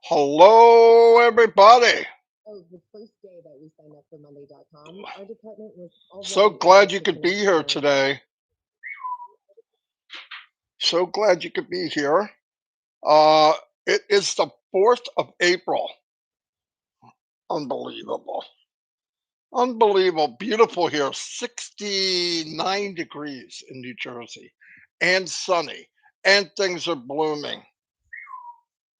Hello, everybody. The first day that we signed up for Monday.com, our department was So already able glad you to could be connect here more. today. So glad you could be here. Uh, it is the 4th of April. Unbelievable. Unbelievable. Beautiful here. 69 degrees in New Jersey and sunny, and things are blooming.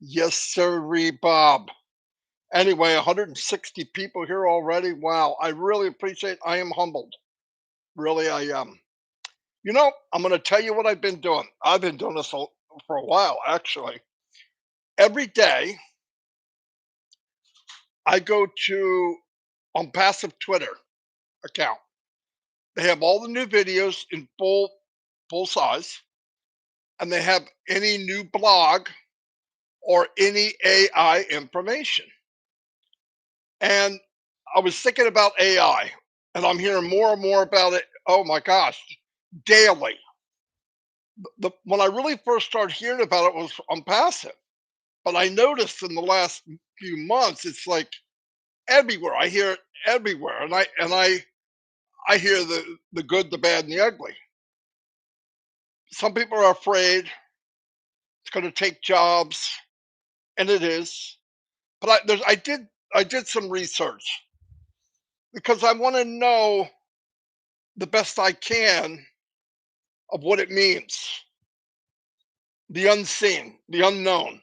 Yes, sirree, Bob. Anyway, 160 people here already. Wow. I really appreciate. I am humbled. Really, I am. I'm going to tell you what I've been doing. I've been doing this for a while, actually. Every day, I go to Onpassive Twitter account. They have all the new videos in full size, and they have any new blog or any AI information. And I was thinking about AI, and I'm hearing more and more about it. Oh my gosh, daily. When I really first started hearing about it was Onpassive. But I noticed in the last few months, it's like everywhere. I hear it everywhere, and I hear the good, the bad, and the ugly. Some people are afraid it's going to take jobs, and it is. But I did some research because I want to know the best I can of what it means, the unseen, the unknown.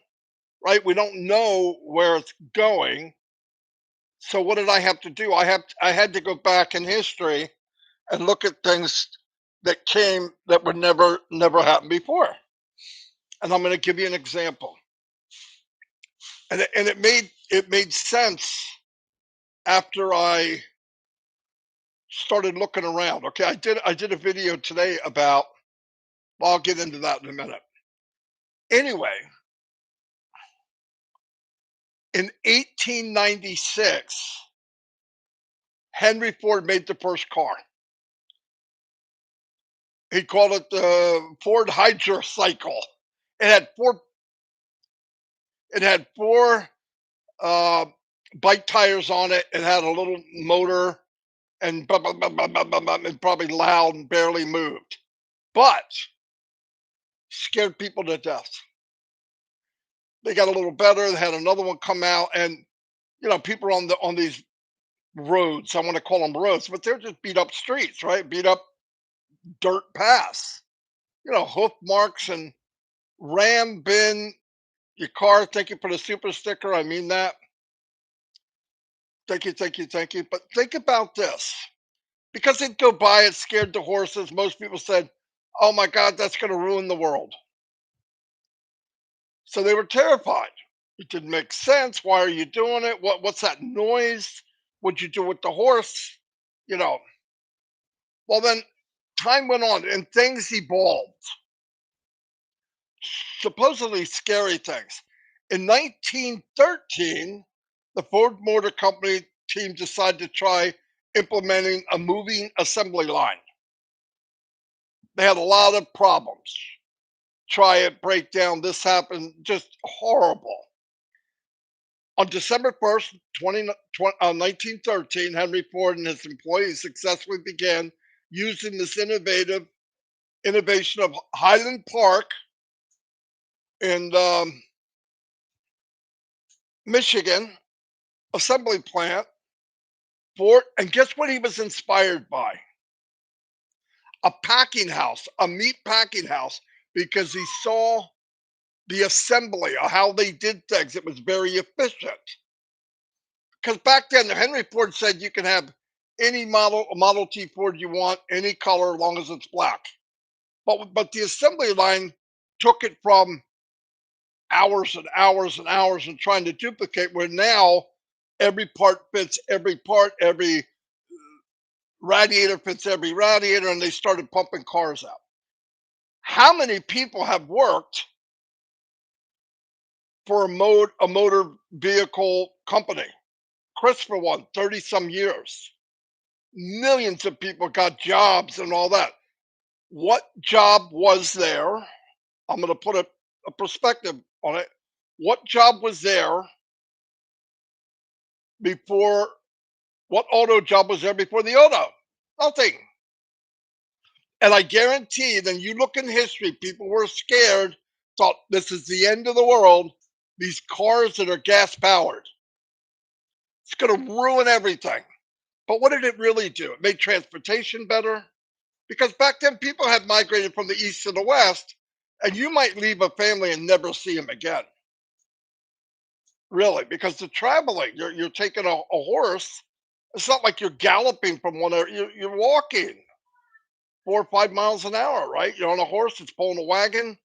Right? We don't know where it's going. So what did I have to do? I had to go back in history and look at things that came that would never happen before. And I'm going to give you an example. And it made sense after I started looking around. Okay, I did a video today about. Well, I'll get into that in a minute. Anyway, in 1896, Henry Ford made the first car. He called it the Ford Hydrocycle. It had four. It had four uh, bike tires on it. It had a little motor and blah, blah, blah, blah, blah, blah, blah, and probably loud and barely moved, but scared people to death. They got a little better. They had another one come out, and people on these roads. I want to call them roads, but they're just beat up streets, right? Beat up dirt paths. Hoof marks and ram bin your car. Thank you for the super sticker. I mean that. Thank you, thank you, thank you. But think about this. Because they'd go by, it scared the horses. Most people said, "Oh my God, that's going to ruin the world." So they were terrified. It didn't make sense. Why are you doing it? What's that noise? What'd you do with the horse? You know. Well, then time went on and things evolved. Supposedly scary things. In 1913, the Ford Motor Company team decided to try implementing a moving assembly line. They had a lot of problems. Try it, break down, this happened, just horrible. On December 1st, 1913, Henry Ford and his employees successfully began using this innovation of Highland Park in Michigan assembly plant. Ford, and guess what he was inspired by? A packing house, a meat packing house, because he saw the assembly of how they did things. It was very efficient. Because back then, Henry Ford said you can have any Model T Ford you want, any color, as long as it's black. But the assembly line took it from hours and hours and hours and trying to duplicate, where now every part fits every part, every radiator fits every radiator, and they started pumping cars out. How many people have worked for a motor vehicle company? Chris, for one, 30 some years. Millions of people got jobs and all that. What job was there? I'm going to put a perspective on it. what job was there before, what auto job was there before the auto? Nothing. And I guarantee then you look in history, people were scared, thought this is the end of the world. These cars that are gas powered, it's going to ruin everything. But what did it really do? It made transportation better because back then people had migrated from the east to the west, and you might leave a family and never see them again. Really, because the traveling, you're taking a horse. It's not like you're galloping from one area. You're walking 4 or 5 miles an hour, right? You're on a horse. It's pulling a wagon.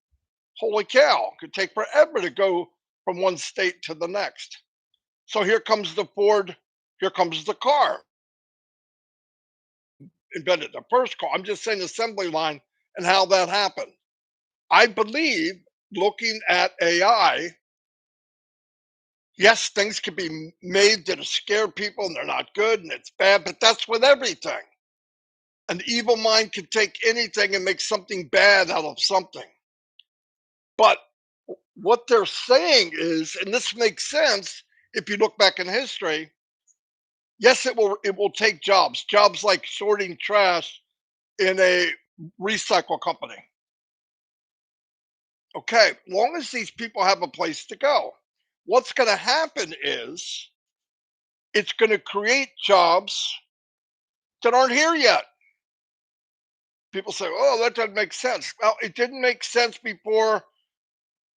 Holy cow! It could take forever to go from one state to the next. So here comes the Ford. Here comes the car. Invented the first car. I'm just saying assembly line and how that happened. I believe looking at AI, yes, things can be made that scare people and they're not good and it's bad, but that's with everything. An evil mind can take anything and make something bad out of something. But what they're saying is, and this makes sense if you look back in history, yes, it will take jobs like sorting trash in a recycle company. Okay, long as these people have a place to go. What's going to happen is it's going to create jobs that aren't here yet. People say, "Oh, that doesn't make sense." Well, it didn't make sense before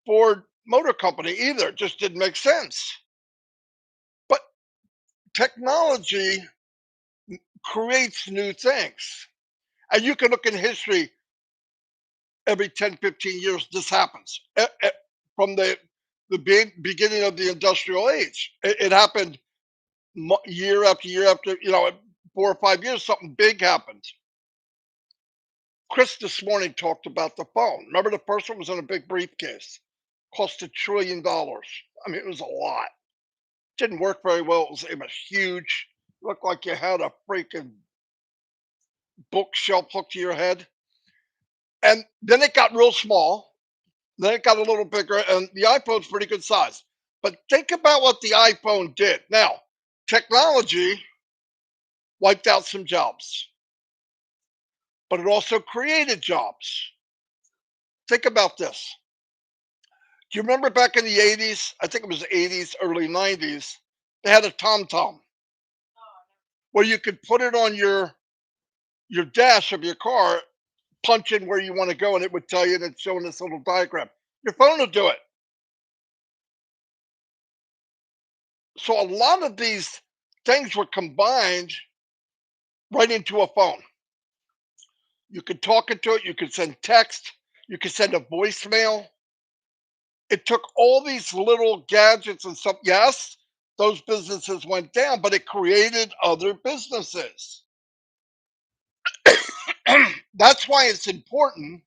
Ford Motor Company either. It just didn't make sense. But technology creates new things. And you can look in history every 10, 15 years, this happens. From the beginning of the industrial age. It happened year after year after, 4 or 5 years, something big happened. Chris this morning talked about the phone. Remember the first one was in a big briefcase, cost $1 trillion. I mean, it was a lot. Didn't work very well. It was huge. Looked like you had a freaking bookshelf hooked to your head. And then it got real small. Then it got a little bigger, and the iPhone's pretty good size. But think about what the iPhone did. Now, technology wiped out some jobs, but it also created jobs. Think about this. Do you remember back in the 80s? I think it was 80s, early 90s. They had a TomTom where you could put it on your dash of your car, punch in where you want to go, and it would tell you, and it's showing this little diagram. Your phone will do it. So a lot of these things were combined right into a phone. You could talk into it, you could send text, you could send a voicemail. It took all these little gadgets and stuff. Yes, those businesses went down, but it created other businesses. That's why it's important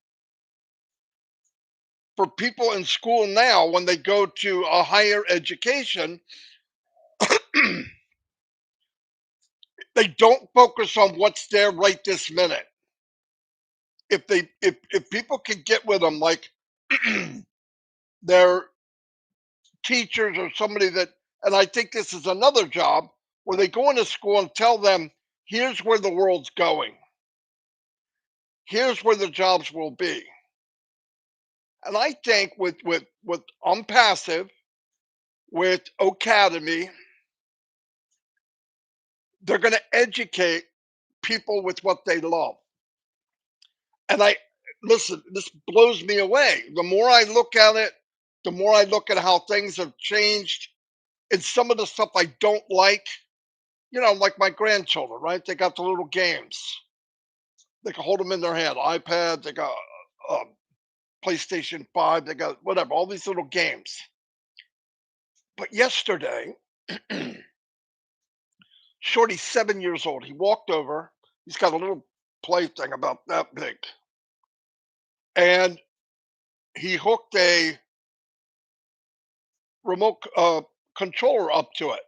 for people in school now when they go to a higher education, they don't focus on what's there right this minute. If people can get with them like their teachers or somebody that, and I think this is another job where they go into school and tell them, here's where the world's going. Here's where the jobs will be. And I think with Onpassive, with Academy, they're going to educate people with what they love. And I listen, this blows me away. The more I look at it, the more I look at how things have changed and some of the stuff I don't like, like my grandchildren, right? They got the little games. They can hold them in their hand, iPad, they got PlayStation 5, they got whatever, all these little games. But yesterday, Shorty's 7 years old. He walked over. He's got a little plaything about that big. And he hooked a remote controller up to it.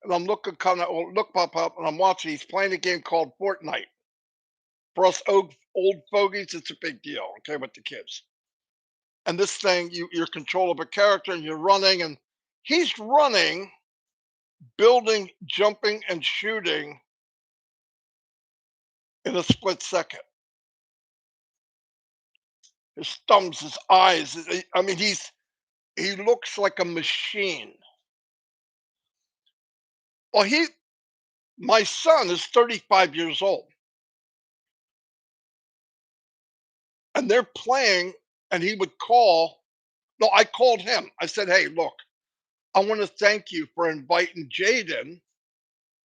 And I'm looking kind of look pop up and I'm watching. He's playing a game called Fortnite. For us old fogies, it's a big deal, okay, with the kids. And this thing, you're control of a character and you're running, and he's running, building, jumping, and shooting in a split second. His thumbs, his eyes. I mean, he looks like a machine. Well, my son is 35 years old, and they're playing, and he would call. No, I called him. I said, "Hey, look, I want to thank you for inviting Jaden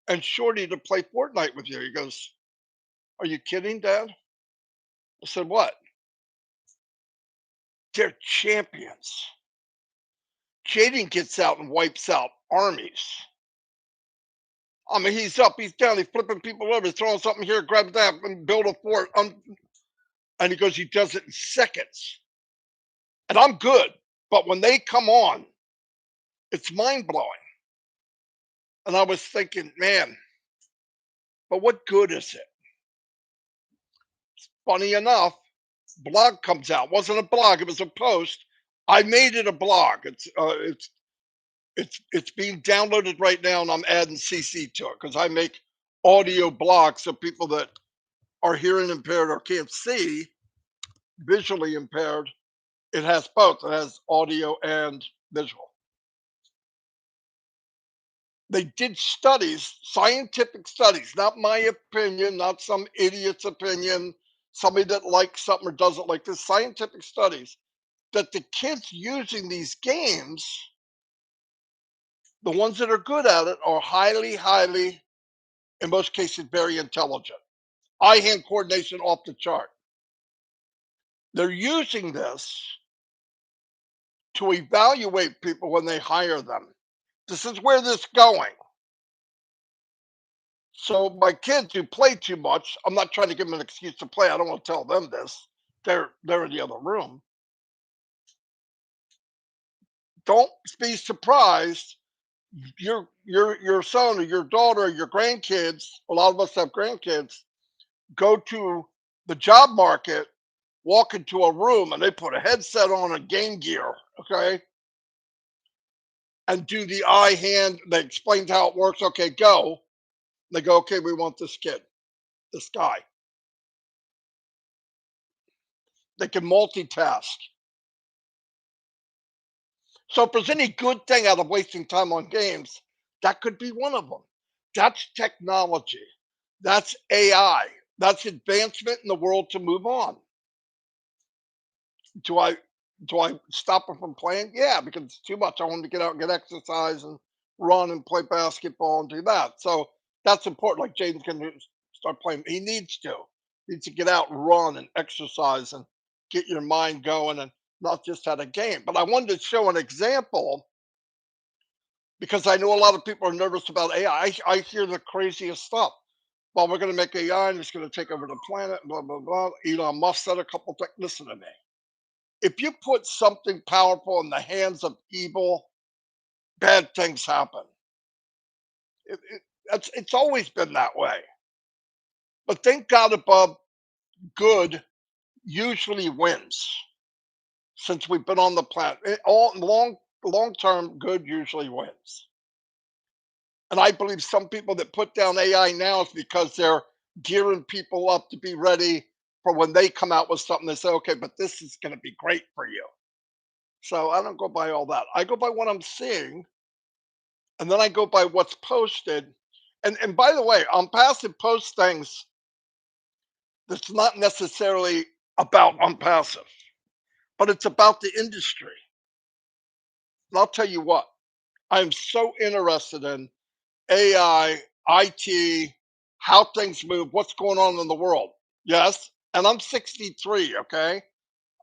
and Shorty to play Fortnite with you." He goes, "Are you kidding, Dad?" I said, "What?" They're champions. Jaden gets out and wipes out armies. I mean, he's up, he's down, he's flipping people over, throwing something here, grab that, and build a fort. And he goes, he does it in seconds. And I'm good. But when they come on, it's mind blowing. And I was thinking, man, but what good is it? Funny enough, blog comes out. It wasn't a blog, it was a post. I made it a blog. It's being downloaded right now, and I'm adding CC to it because I make audio blogs so people that are hearing impaired or can't see, visually impaired. It has both. It has audio and visual. They did studies, scientific studies, not my opinion, not some idiot's opinion, somebody that likes something or doesn't like this. Scientific studies that the kids using these games, the ones that are good at it, are highly, highly, in most cases, very intelligent. Eye-hand coordination off the chart. They're using this to evaluate people when they hire them. This is where this is going. So my kids who play too much, I'm not trying to give them an excuse to play. I don't want to tell them this. They're in the other room. Don't be surprised. Your son or your daughter or your grandkids, a lot of us have grandkids, go to the job market, walk into a room, and they put a headset on and game gear, okay, and do the eye hand. They explained how it works. Okay, go. They go, okay, we want this kid, this guy. They can multitask. So if there's any good thing out of wasting time on games, that could be one of them. That's technology. That's AI. That's advancement in the world to move on. Do I do I stop them from playing? Yeah, because it's too much. I want them to get out and get exercise and run and play basketball and do that. So that's important. Like Jaden's going to start playing. He needs to get out and run and exercise and get your mind going and not just at a game. But I wanted to show an example because I know a lot of people are nervous about AI. I hear the craziest stuff. Well, we're going to make AI and it's going to take over the planet, blah, blah, blah. Elon Musk said a couple things. Listen to me. If you put something powerful in the hands of evil, bad things happen. It's always been that way. But thank God above, good usually wins since we've been on the planet. All long term, good usually wins. And I believe some people that put down AI now is because they're gearing people up to be ready for when they come out with something. They say, okay, but this is going to be great for you. So I don't go by all that. I go by what I'm seeing, and then I go by what's posted. And by the way, Onpassive posts things that's not necessarily about Onpassive, but it's about the industry. And I'll tell you what, I'm so interested in AI, IT, how things move, what's going on in the world. Yes, and I'm 63, okay?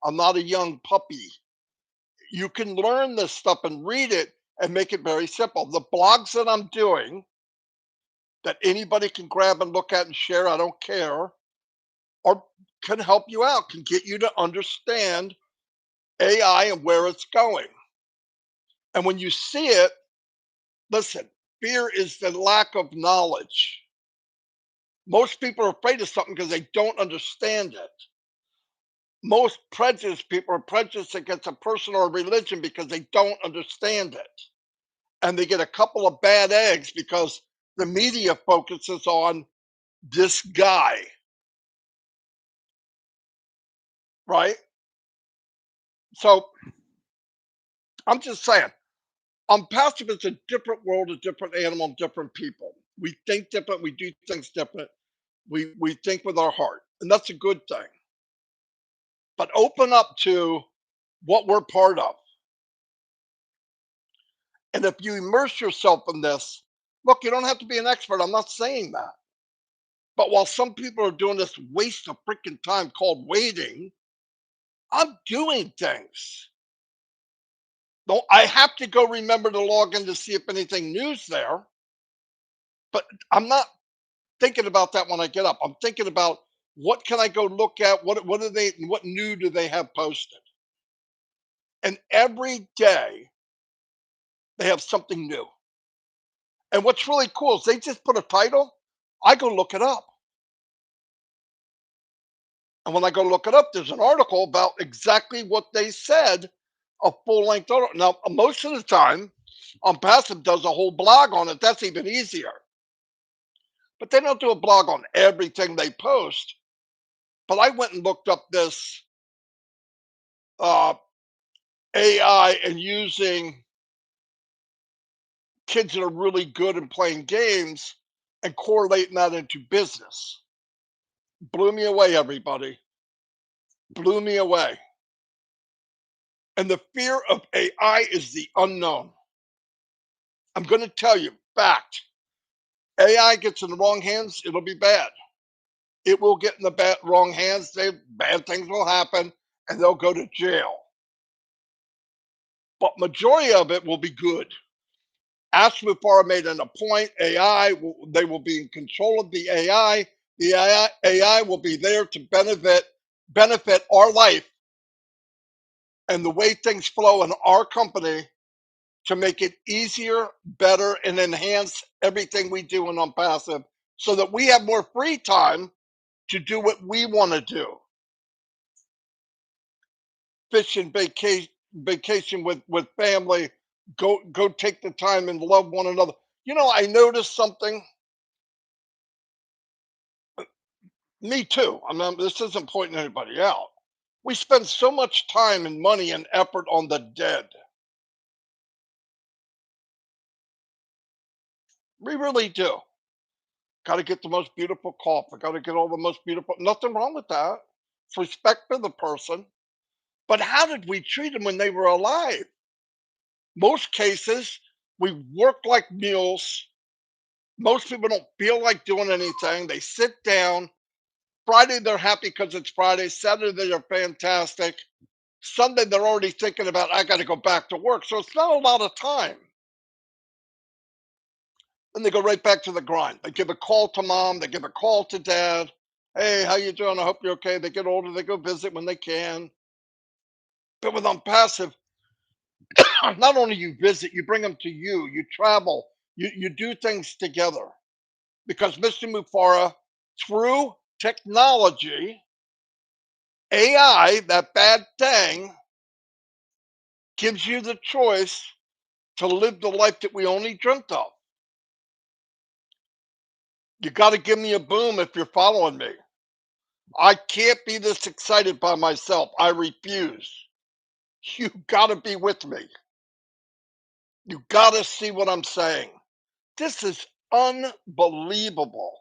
I'm not a young puppy. You can learn this stuff and read it and make it very simple. The blogs that I'm doing that anybody can grab and look at and share, I don't care, or can help you out, can get you to understand AI and where it's going. And when you see it, listen, fear is the lack of knowledge. Most people are afraid of something because they don't understand it. most prejudiced people are prejudiced against a person or a religion because they don't understand it. And they get a couple of bad eggs because the media focuses on this guy, right? So I'm just saying, Onpassive is a different world, a different animal, different people. We think different, we do things different. We think with our heart, and that's a good thing. But open up to what we're part of. And if you immerse yourself in this, look, you don't have to be an expert. I'm not saying that. But while some people are doing this waste of freaking time called waiting, I'm doing things. No, I have to go remember to log in to see if anything new's there. But I'm not thinking about that when I get up. I'm thinking about what can I go look at? What do they what new do they have posted? And every day they have something new. And what's really cool is they just put a title. I go look it up. And when I go look it up, there's an article about exactly what they said, a full length article. Now, most of the time, Onpassive does a whole blog on it. That's even easier. But they don't do a blog on everything they post. But I went and looked up this uh, AI and using kids that are really good in playing games and correlating that into business. Blew me away, everybody. Blew me away. And the fear of AI is the unknown. I'm going to tell you, fact. AI gets in the wrong hands, it'll be bad. It will get in the wrong hands. Bad things will happen, and they'll go to jail. But majority of it will be good. Ask Mufareh made an point. They will be in control of the AI. The AI will be there to benefit our life and the way things flow in our company to make it easier, better, and enhance everything we do in Onpassive so that we have more free time to do what we want to do. Fishing, vacation with family, go take the time and love one another. You know, I noticed something. Me too. I mean, this isn't pointing anybody out. We spend so much time and money and effort on the dead. We really do. Got to get the most beautiful coffee. Got to get all the most beautiful. Nothing wrong with that. It's respect for the person. But how did we treat them when they were alive? Most cases, we work like mules. Most people don't feel like doing anything. They sit down. Friday, they're happy because it's Friday. Saturday, they're fantastic. Sunday, they're already thinking about, I got to go back to work. So it's not a lot of time. Then they go right back to the grind. They give a call to mom. They give a call to dad. Hey, how you doing? I hope you're okay. They get older. They go visit when they can. But with Onpassive, not only you visit, you bring them to you. You travel. You do things together. Because Mr. Mufareh, through technology, AI, that bad thing, gives you the choice to live the life that we only dreamt of. You got to give me a boom if you're following me. I can't be this excited by myself. I refuse. You got to be with me. You got to see what I'm saying. This is unbelievable.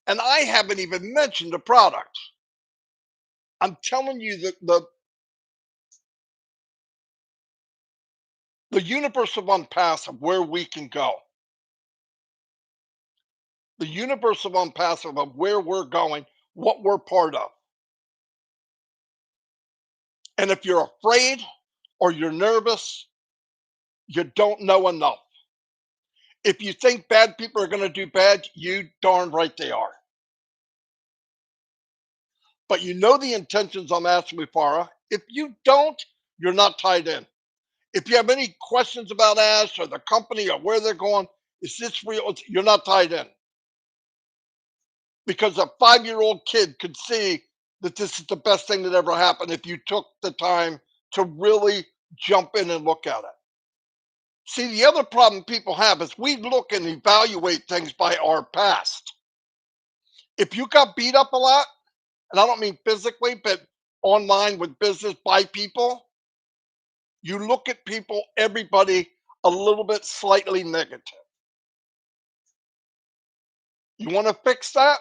And I haven't even mentioned the product. I'm telling you that the universe of Onpassive, where we can go. The universe of Onpassive of where we're going, what we're part of. And if you're afraid or you're nervous, you don't know enough. If you think bad people are going to do bad, you darn right they are. But you know the intentions I'm asking Mufareh. If you don't, you're not tied in. If you have any questions about Ash or the company or where they're going, is this real? You're not tied in. Because a 5-year-old kid could see that this is the best thing that ever happened if you took the time to really jump in and look at it. See, the other problem people have is we look and evaluate things by our past. If you got beat up a lot, and I don't mean physically, but online with business by people, you look at people, everybody, a little bit slightly negative. You want to fix that?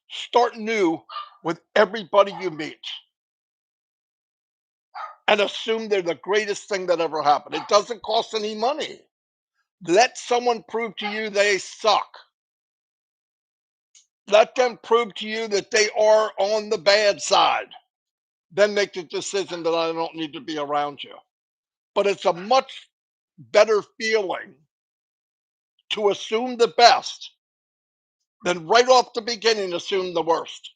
Start new with everybody you meet and assume they're the greatest thing that ever happened. It doesn't cost any money. Let someone prove to you they suck. Let them prove to you that they are on the bad side. Then make the decision that I don't need to be around you. But it's a much better feeling to assume the best than right off the beginning assume the worst.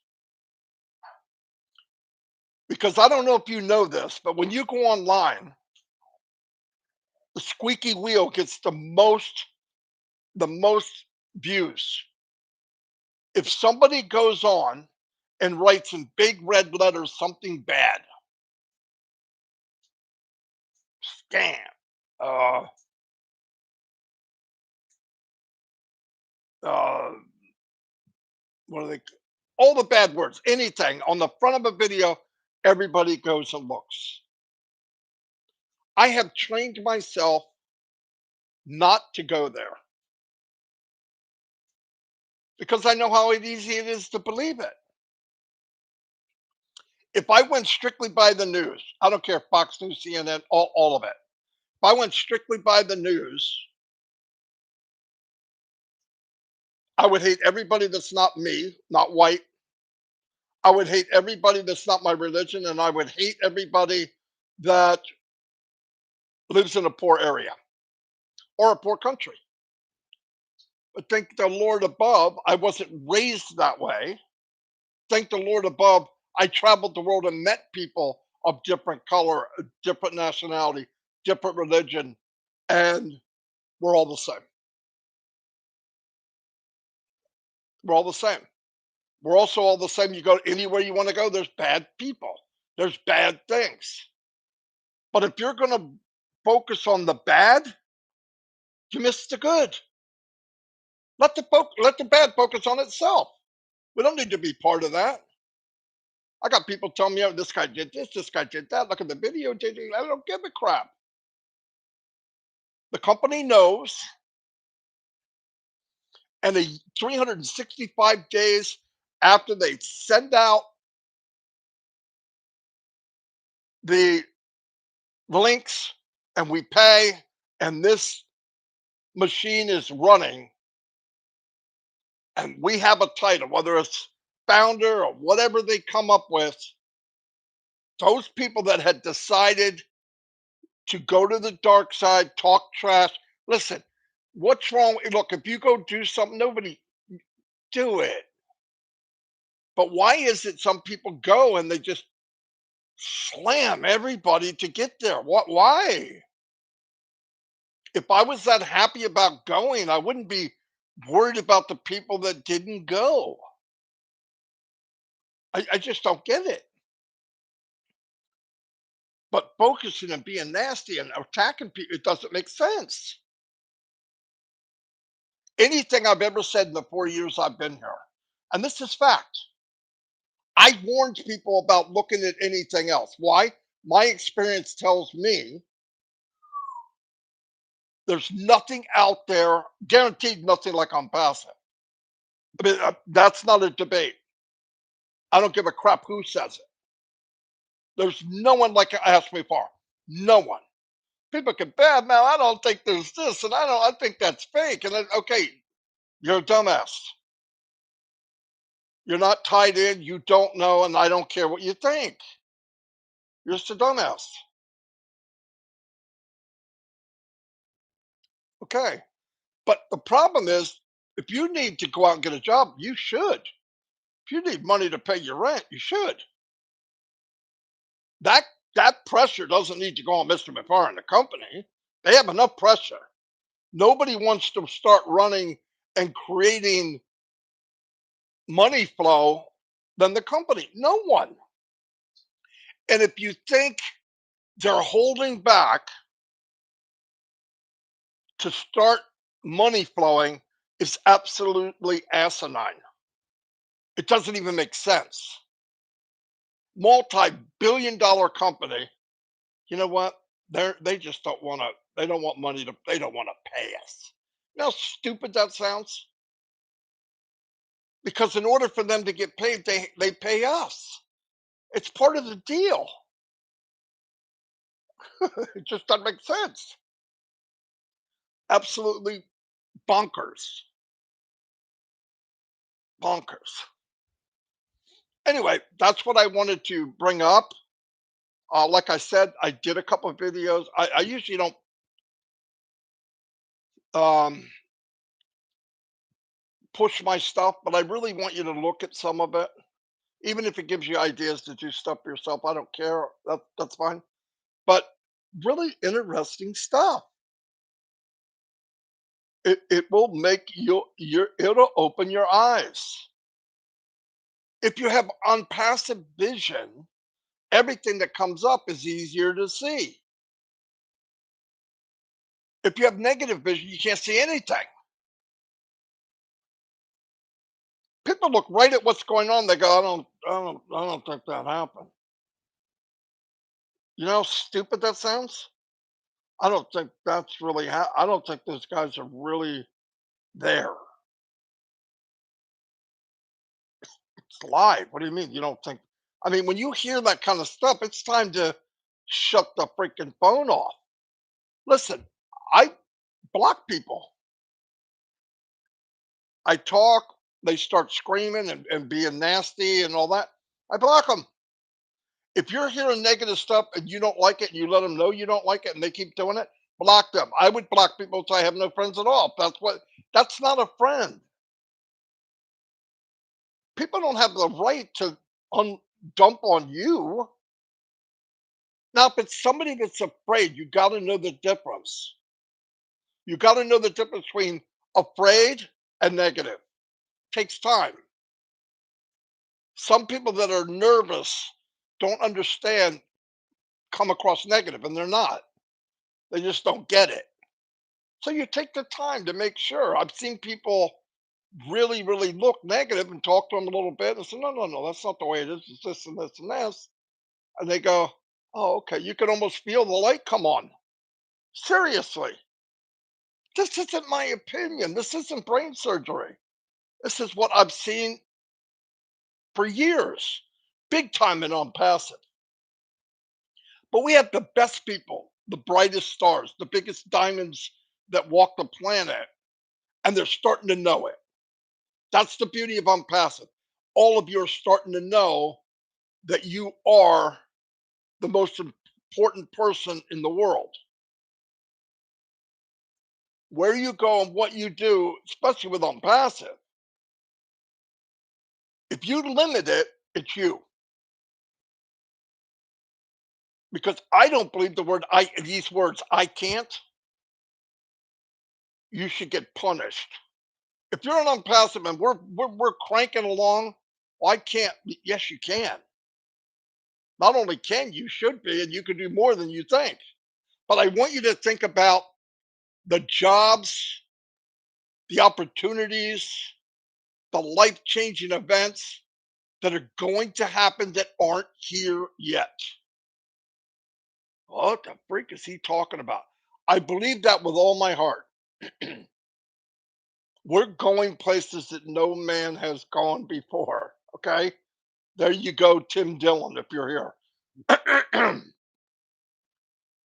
Because I don't know if you know this, but when you go online, the squeaky wheel gets the most views. If somebody goes on and writes in big red letters something bad, scam, uh, uh, what are they? All the bad words, anything on the front of a video, everybody goes and looks. I have trained myself not to go there because I know how easy it is to believe it. If I went strictly by the news, I don't care, Fox News, CNN, all of it. If I went strictly by the news, I would hate everybody that's not me, not white. I would hate everybody that's not my religion, and I would hate everybody that lives in a poor area or a poor country. But thank the Lord above, I wasn't raised that way. Thank the Lord above, I traveled the world and met people of different color, different nationality, different religion, and we're all the same. We're all the same. We're also all the same. You go anywhere you want to go, there's bad people, there's bad things. But if you're going to focus on the bad, you miss the good. Let the bad focus on itself. We don't need to be part of that. I got people telling me, oh, this guy did this guy did that. Look at the video. I don't give a crap. The company knows, and 365 days after they send out the links and we pay, and this machine is running, and we have a title, whether it's founder or whatever they come up with, those people that had decided to go to the dark side, talk trash. Listen, what's wrong? Look, if you go do something, nobody do it. But why is it some people go and they just slam everybody to get there? What? Why? If I was that happy about going, I wouldn't be worried about the people that didn't go. I just don't get it. But focusing and being nasty and attacking people, it doesn't make sense. Anything I've ever said in the 4 years I've been here, and this is fact, I warned people about looking at anything else. Why? My experience tells me there's nothing out there, guaranteed nothing like Onpassive. I mean, that's not a debate. I don't give a crap who says it. There's no one like Ask Me For. No one. People can bad man. I don't think there's this, and I think that's fake. And then, okay, you're a dumbass. You're not tied in. You don't know, and I don't care what you think. You're just a dumbass. Okay. But the problem is, if you need to go out and get a job, you should. If you need money to pay your rent, you should. That that pressure doesn't need to go on Mr. Mufareh and the company. They have enough pressure. Nobody wants to start running and creating money flow than the company? No one. And if you think they're holding back to start money flowing, it's absolutely asinine. It doesn't even make sense. Multi-billion-dollar company, you know what? They just don't want to. They don't want money to. They don't want to pay us. You know how stupid that sounds? Because in order for them to get paid, they pay us. It's part of the deal. It just doesn't make sense. Absolutely bonkers. Bonkers. Anyway, that's what I wanted to bring up. Like I said, I did a couple of videos. I usually don't um, push my stuff, but I really want you to look at some of it. Even if it gives you ideas to do stuff yourself, I don't care. That's fine. But really interesting stuff. It will make it'll open your eyes. If you have unpassive vision, everything that comes up is easier to see. If you have negative vision, you can't see anything. People look right at what's going on. They go, I don't think that happened. You know how stupid that sounds? I don't think that's really. I don't think those guys are really there. It's live. What do you mean? You don't think? I mean, when you hear that kind of stuff, it's time to shut the freaking phone off. Listen, I block people. I talk, they start screaming and being nasty and all that. I block them. If you're hearing negative stuff and you don't like it and you let them know you don't like it and they keep doing it, block them. I would block people so I have no friends at all. That's not a friend. People don't have the right to dump on you. Now, if it's somebody that's afraid, you got to know the difference. You got to know the difference between afraid and negative. Takes time. Some people that are nervous don't understand, come across negative, and they're not. They just don't get it. So you take the time to make sure. I've seen people really, really look negative and talk to them a little bit and say, no, no, no, that's not the way it is. It's this and this and this. And they go, oh, okay. You can almost feel the light come on. Seriously. This isn't my opinion. This isn't brain surgery. This is what I've seen for years, big time and on passive. But we have the best people, the brightest stars, the biggest diamonds that walk the planet, and they're starting to know it. That's the beauty of Unpassive. All of you are starting to know that you are the most important person in the world. Where you go and what you do, especially with Unpassive, if you limit it, it's you. Because I don't believe these words, I can't, you should get punished. If you're an Unpassive and we're cranking along, well, I can't. Yes, you can. Not only can you should be, and you can do more than you think. But I want you to think about the jobs, the opportunities, the life changing events that are going to happen that aren't here yet. What the freak is he talking about? I believe that with all my heart. We're going places that no man has gone before. Okay. There you go, Tim Dillon, if you're here.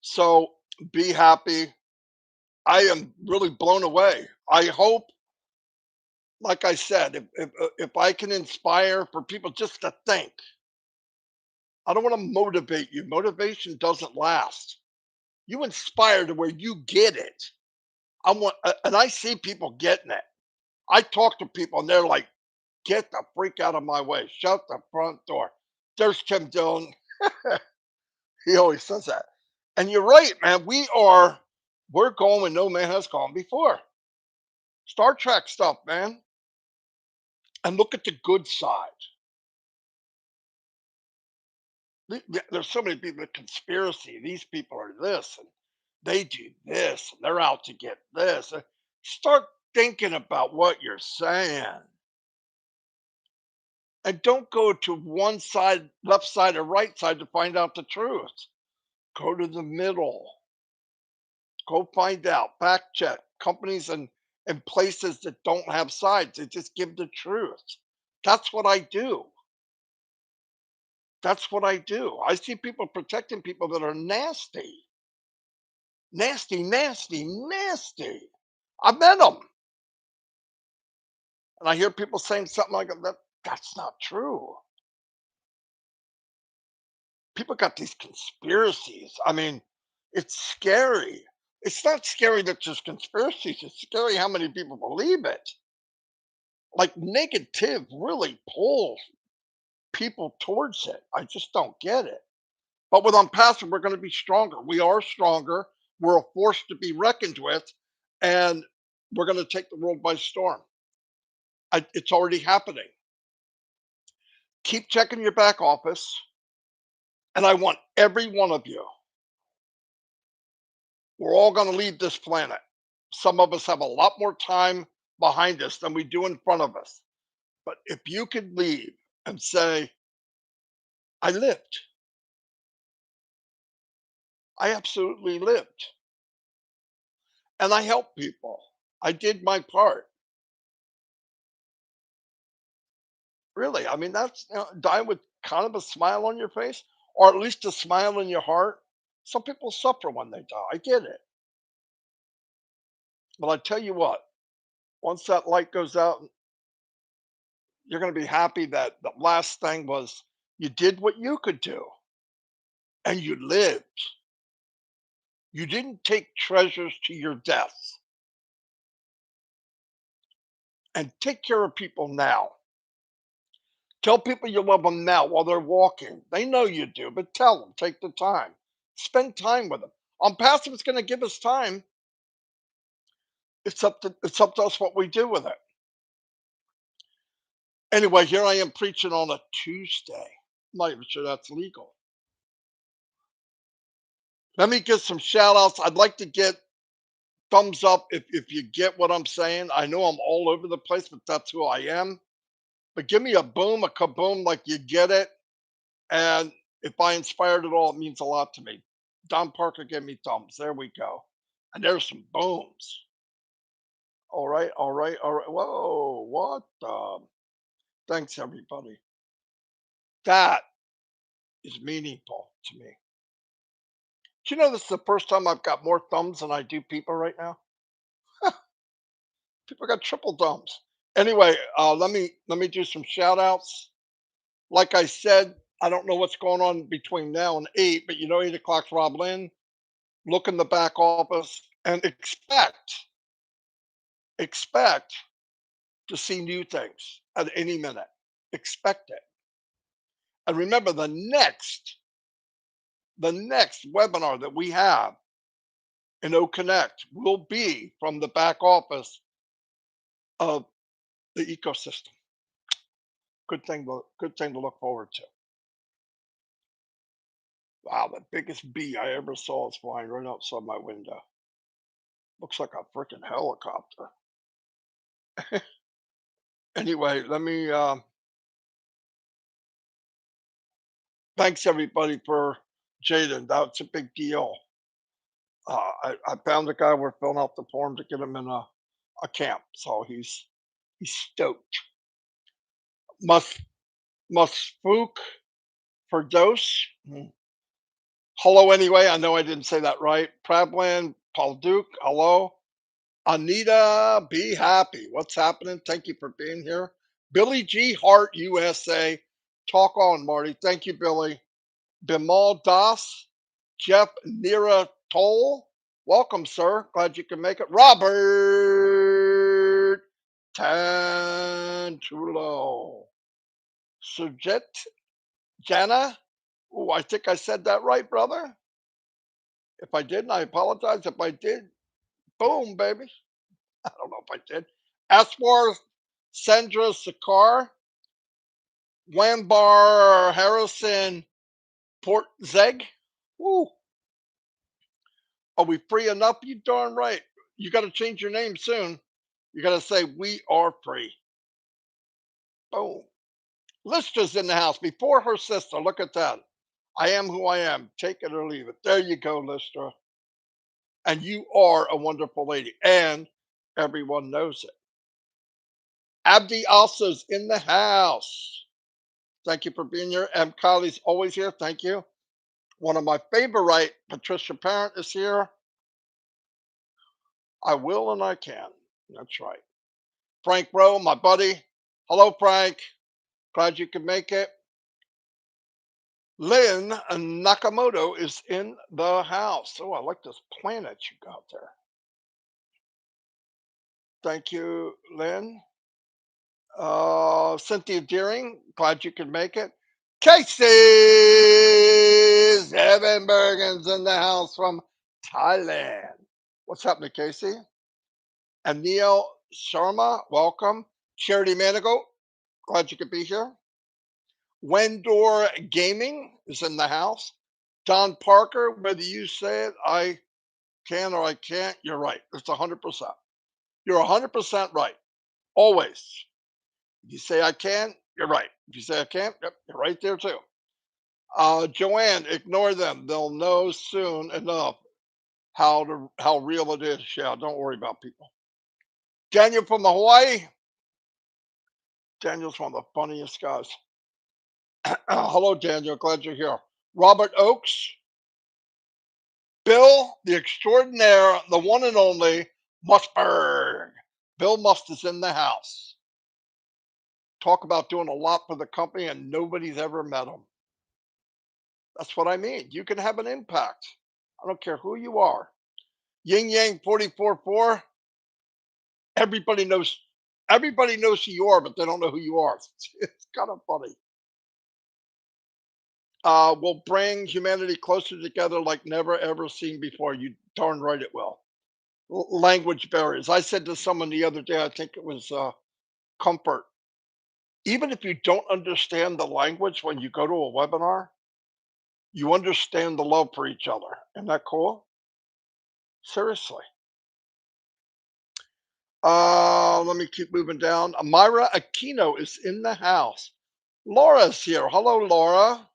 So be happy. I am really blown away. I hope, like I said, if I can inspire for people just to think, I don't want to motivate you. Motivation doesn't last. You inspire to where you get it. And I see people getting it. I talk to people and they're like, get the freak out of my way. Shut the front door. There's Tim Dillon. He always says that. And you're right, man. We're going where no man has gone before. Star Trek stuff, man. And look at the good side. There's so many people with conspiracy. These people are this and they do this and they're out to get this. Start thinking about what you're saying. And don't go to one side, left side or right side to find out the truth. Go to the middle. Go find out. Fact check companies and places that don't have sides. They just give the truth. That's what I do. That's what I do. I see people protecting people that are nasty. Nasty, nasty, nasty. I've met them. And I hear people saying something like that. That's not true. People got these conspiracies. I mean, it's scary. It's not scary that there's conspiracies. It's scary how many people believe it. Like negative really pulls people towards it. I just don't get it. But with Unpassive, we're going to be stronger. We are stronger. We're a force to be reckoned with, and we're going to take the world by storm. It's already happening. Keep checking your back office, and I want every one of you. We're all going to leave this planet. Some of us have a lot more time behind us than we do in front of us. But if you could leave and say, I lived, I absolutely lived, and I helped people. I did my part. Really, I mean, that's die with kind of a smile on your face, or at least a smile in your heart. Some people suffer when they die. I get it. But I tell you what, once that light goes out, you're going to be happy that the last thing was you did what you could do and you lived. You didn't take treasures to your death. And take care of people now. Tell people you love them now while they're walking. They know you do, but tell them, take the time. Spend time with them. Passive is going to give us time. It's up to us what we do with it. Anyway, here I am preaching on a Tuesday. I'm not even sure that's legal. Let me get some shout outs. I'd like to get thumbs up if you get what I'm saying. I know I'm all over the place, but that's who I am. But give me a boom, a kaboom, like you get it. And if I inspired at all, it means a lot to me. Don Parker gave me thumbs. There we go. And there's some booms. All right, all right, all right. Whoa, what the? Thanks, everybody. That is meaningful to me. Do you know this is the first time I've got more thumbs than I do people right now? People got triple thumbs. Anyway, let me do some shout outs. Like I said, I don't know what's going on between now and 8, but 8 o'clock's Rob Lynn. Look in the back office and expect to see new things at any minute. Expect it. And remember the next webinar that we have in O Connect will be from the back office of the ecosystem. Good thing to look forward to. Wow, the biggest bee I ever saw is flying right outside my window. Looks like a freaking helicopter. Anyway, let me thanks everybody for Jaden. That's a big deal. I found a guy. We're filling out the form to get him in a camp, so he's stoked. Must spook for dose. Hello, anyway. I know I didn't say that right. Prabland, Paul Duke. Hello, Anita. Be happy. What's happening? Thank you for being here. Billy G. Hart, USA. Talk on, Marty. Thank you, Billy. Bimal Das, Jeff Nira Toll. Welcome, sir. Glad you can make it. Robert Tantulo. Sujit Jana. Oh, I think I said that right, brother. If I didn't, I apologize. If I did, boom, baby. I don't know if I did. Aswar Sandra Sakar. Wambar Harrison Port Zeg. Woo. Are we free enough? You darn right. You got to change your name soon. You got to say, we are free. Boom. Listra's in the house before her sister. Look at that. I am who I am. Take it or leave it. There you go, Listra. And you are a wonderful lady. And everyone knows it. Abdi also's in the house. Thank you for being here. And Kylie's always here. Thank you. One of my favorite, Patricia Parent, is here. I will and I can. That's right. Frank Rowe, my buddy. Hello, Frank. Glad you could make it. Lynn Nakamoto is in the house. Oh, I like this planet you got there. Thank you, Lynn. Cynthia Deering, glad you could make it. Casey Evanbergen's in the house from Thailand. What's happening, Casey? And Neil Sharma, welcome. Charity Manigo, glad you could be here. Wendor Gaming is in the house. Don Parker, whether you say it, I can or I can't, you're right. It's 100%. You're 100% right. Always. If you say I can, you're right. If you say I can't, yep, you're right there too. Joanne, ignore them. They'll know soon enough how real it is. Yeah, don't worry about people. Daniel from Hawaii. Daniel's one of the funniest guys. Hello, Daniel. Glad you're here. Robert Oakes. Bill, the extraordinaire, the one and only Musberg. Bill Must is in the house. Talk about doing a lot for the company and nobody's ever met him. That's what I mean. You can have an impact. I don't care who you are. Yin Yang 44.4. Everybody knows who you are, but they don't know who you are. It's kind of funny. Will bring humanity closer together like never ever seen before. You darn right it will. Language barriers. I said to someone the other day, I think it was Comfort. Even if you don't understand the language when you go to a webinar, you understand the love for each other. Isn't that cool? Seriously. Let me keep moving down. Amira Aquino is in the house. Laura's here. Hello, Laura.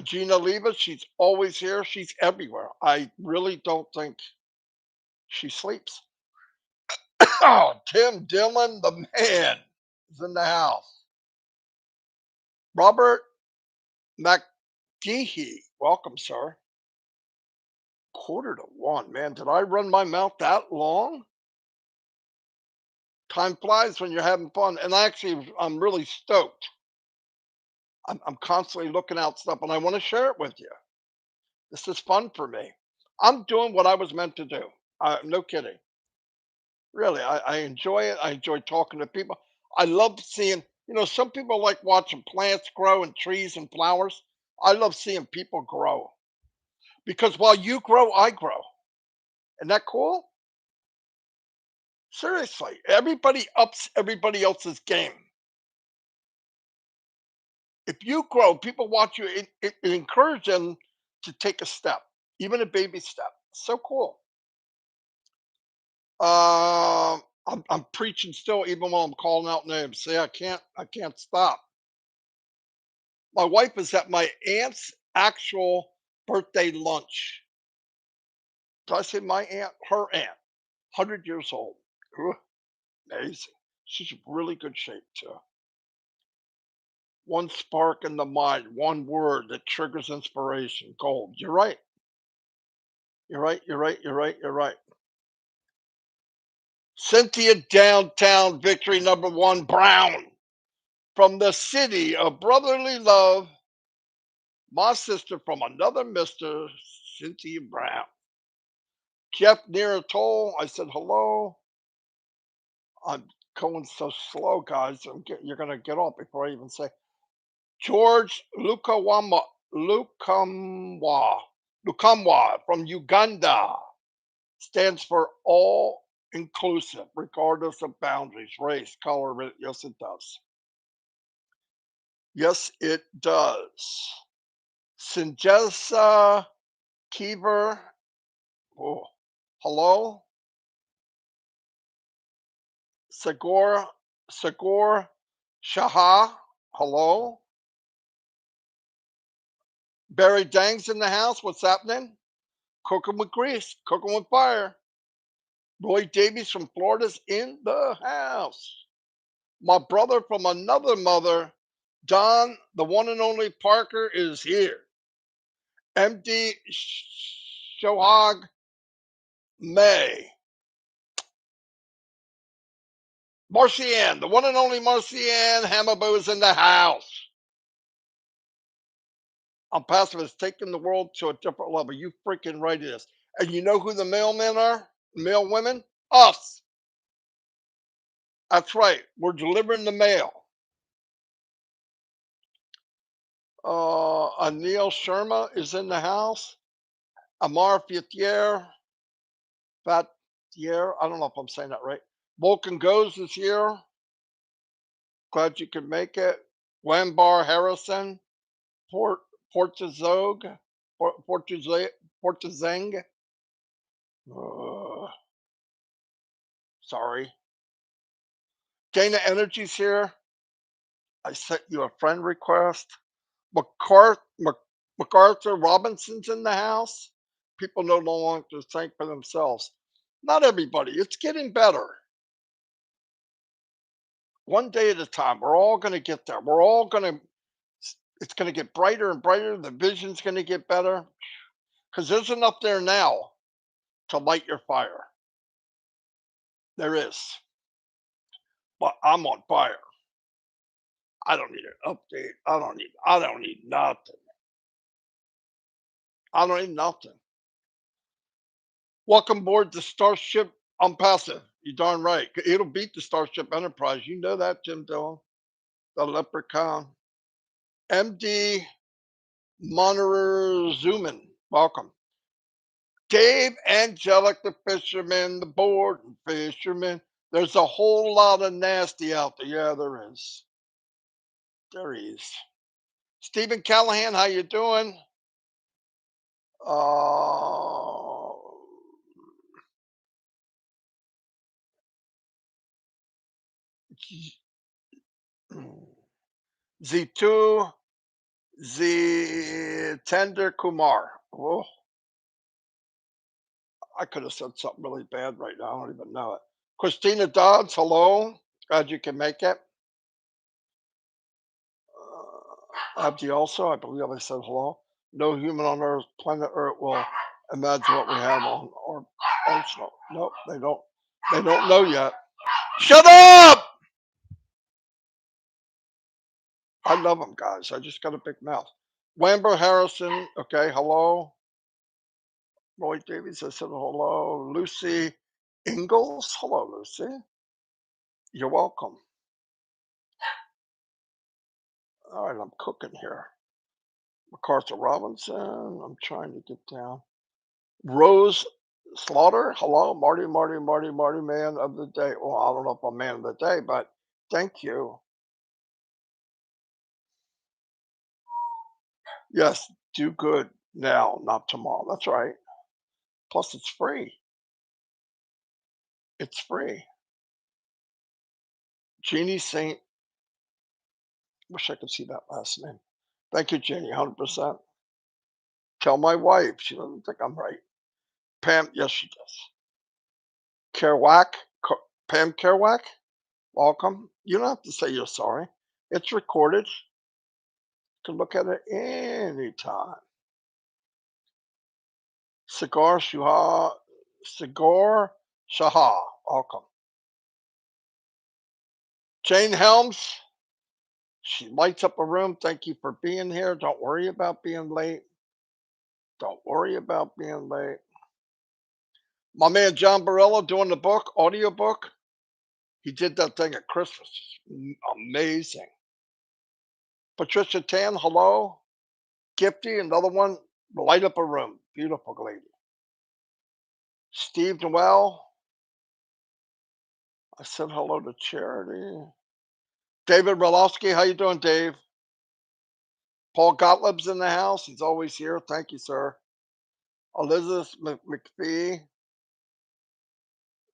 Gina Leva, she's always here. She's everywhere. I really don't think she sleeps. Oh, Tim Dillon, the man, is in the house. Robert McGehee, welcome, sir. 1:45, man. Did I run my mouth that long? Time flies when you're having fun. And I'm really stoked. I'm constantly looking out stuff and I want to share it with you. This is fun for me. I'm doing what I was meant to do. No kidding. Really, I enjoy it. I enjoy talking to people. I love seeing, some people like watching plants grow and trees and flowers. I love seeing people grow because while you grow, I grow. Isn't that cool? Seriously, everybody ups everybody else's game. If you grow, people watch you, it encourages them to take a step, even a baby step. So cool. I'm preaching still, even while I'm calling out names. See, I can't stop. My wife is at my aunt's actual birthday lunch. Did I say my aunt? Her aunt, 100 years old. Ooh, amazing. She's in really good shape too. One spark in the mind, one word that triggers inspiration. Gold. You're right. You're right. You're right. You're right. You're right. Cynthia Downtown Victory number one Brown from the city of brotherly love. My sister from another Mr. Cynthia Brown. Jeff near a toll. I said hello. I'm going so slow, guys. You're gonna get off before I even say George Lukamwa Lukamwa from Uganda stands for all inclusive, regardless of boundaries, race, color. Yes, it does. Yes, it does. Sinjesa Keever. Oh, hello. Sagor Shaha. Hello. Barry Dang's in the house. What's happening? Cooking with grease, cooking with fire. Roy Davies from Florida's in the house. My brother from another mother, Don, the one and only Parker, is here. MD Shohag May. Marcianne, the one and only Marcianne Hamabo is in the house. Onpassive is taking the world to a different level. You freaking right it is. And you know who the mailmen are? Mail women? Us. That's right. We're delivering the mail. Anil Sharma is in the house. Amar Fatier, I don't know if I'm saying that right. Vulcan Goes is here. Glad you could make it. Wambar Harrison, Portazog, Portazang. Uh, sorry. Dana Energy's here. I sent you a friend request. MacArthur Robinson's in the house. People no longer to think for themselves. Not everybody. It's getting better. One day at a time. We're all going to get there. It's going to get brighter and brighter. The vision's going to get better because there's enough there now to light your fire. There is. But I'm on fire. I don't need an update. I don't need nothing. I don't need nothing. Welcome aboard the Starship Onpassive. You darn right. It'll beat the Starship Enterprise. You know that, Jim Dillon. The Leprechaun. MD Monitor Zoomin. Welcome. Dave Angelic, the fisherman, the board and fisherman. There's a whole lot of nasty out there. Yeah, there is. There is. Stephen Callahan, how you doing? Uh, Z2, Z Tender Kumar. Oh, I could have said something really bad right now. I don't even know it. Christina Dodds, hello. Glad you can make it. Abdi also, I believe I said hello. No human on Earth, planet Earth will imagine what we have on our arsenal. Nope, they don't. They don't know yet. Shut up! I love them, guys. I just got a big mouth. Wamber Harrison, okay, hello. Roy Davies, I said hello. Lucy Ingalls, hello, Lucy. You're welcome. All right, I'm cooking here. MacArthur Robinson, I'm trying to get down. Rose Slaughter, hello, Marty, man of the day. Well, I don't know if I'm man of the day, but thank you. Yes, do good now, not tomorrow. That's right. Plus, it's free. It's free. Jeannie Saint, wish I could see that last name. Thank you, Jeannie, 100%. Tell my wife, she doesn't think I'm right. Pam, yes, she does. Kerouac, Pam Kerouac, welcome. You don't have to say you're sorry. It's recorded. You can look at it anytime. Cigar Shaha, welcome. Jane Helms, she lights up a room. Thank you for being here. Don't worry about being late. Don't worry about being late. My man John Barella doing the book, audiobook. He did that thing at Christmas. Amazing. Patricia Tan, hello. Gifty, another one. Light up a room. Beautiful lady. Steve Noel. I said hello to Charity. David Rolowski, how you doing, Dave? Paul Gottlieb's in the house. He's always here. Thank you, sir. Elizabeth McPhee.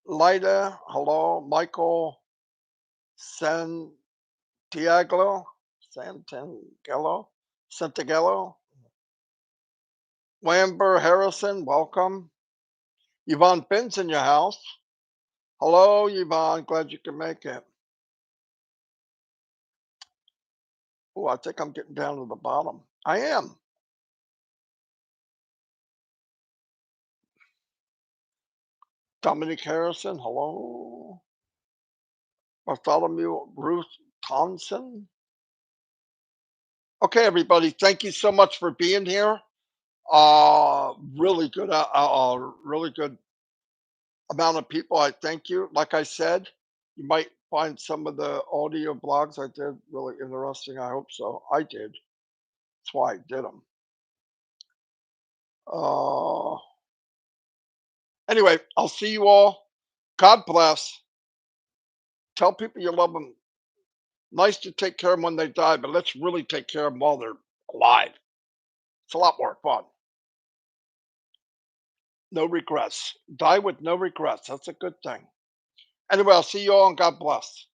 Lida, hello. Michael Santiago. Santangello. Santagello. Wamber Harrison, welcome. Yvonne Finn's in your house. Hello, Yvonne. Glad you can make it. Oh, I think I'm getting down to the bottom. I am. Dominic Harrison, hello. Bartholomew Ruth Thompson. Okay, everybody. Thank you so much for being here. Really good amount of people. I thank you. Like I said, you might find some of the audio blogs I did really interesting. I hope so. I did. That's why I did them. Uh, anyway, I'll see you all. God bless. Tell people you love them. Nice to take care of them when they die, but let's really take care of them while they're alive. It's a lot more fun. No regrets. Die with no regrets. That's a good thing. Anyway, I'll see you all and God bless.